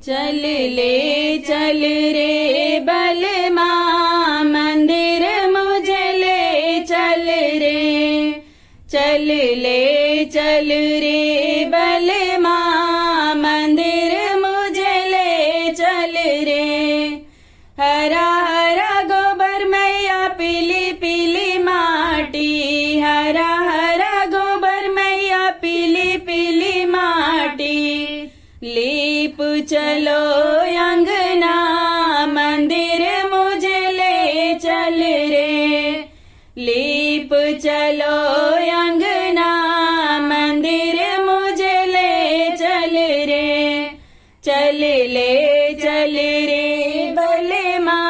चल रे बलमा मंदिर मुझे ले चल रे। चल रे बलमा मंदिर मुझे ले चल रे। हरा हरा गोबर मैया पीली पीली माटी, हरा हरा गोबर मैया पीली पीली माटी। लीप चलो अंगना मंदिर मुझे ले चल रे। लीप चलो अंगना मंदिर मुझे ले चल रे। चल रे बलमा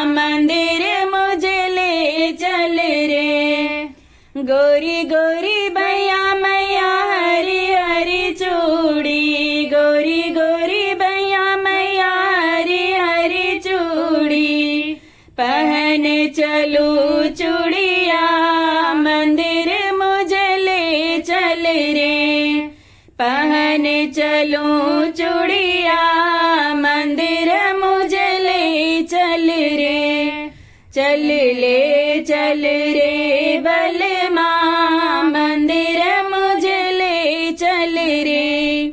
मंदिर मुझे ले चल रे। गोरी गोरी भैया मैया हरी हरी चूड़ी, गोरी गोरी भैया मैया हरी हरी चूड़ी। पहन चलू चूड़िया मंदिर मुझे ले चल रे। पहन चलू चूड़िया मंदिर मुझे ले चल रे। चल रे बलमा मंदिर मुझे ले चल रे।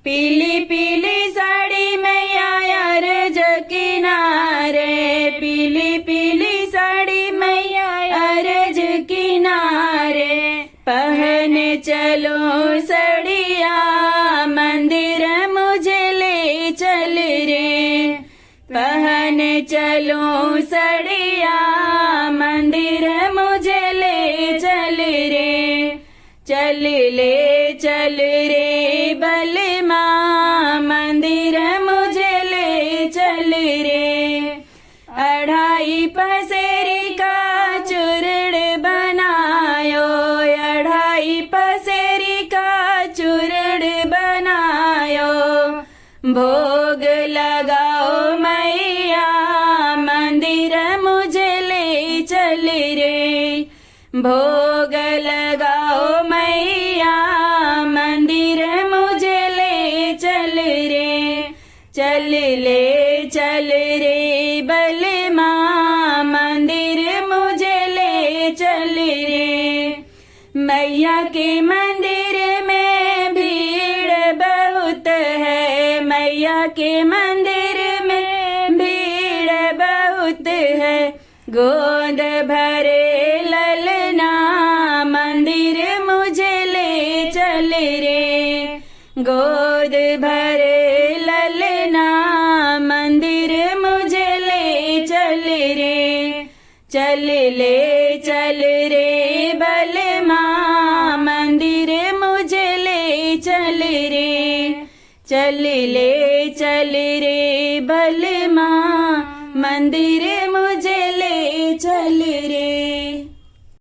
पीली पीली साड़ी मैया अर्ज किनारे, पीली पीली साड़ी मैया अर्ज किनारे। पहन चलो सड़िया मंदिर मुझे ले चल रे। पहन चलो सड़िया मंदिर मुझे ले चल रे। चल रे बलमा मंदिर मुझे ले चल रे। अढ़ाई पसेरी का चूर्ण बनायो, अढ़ाई पसेरी का चूर्ण बनायो। भोग लगाओ मैया मंदिर मुझे ले चल रे। भोग लगाओ मैया मंदिर मुझे ले चल रे। चल रे बलमा मंदिर मुझे ले चल रे। मैया के मंदिर में भीड़ बहुत है, मैया के मंदिर में भीड़ बहुत है। गोद भरे ललना मंदिर मुझे ले चल रे। गोद भरे ललना मंदिर मुझे ले चल रे। चल रे बलमा मंदिर मुझे ले चल रे। चल रे बलमा मंदिर मुझे ले चल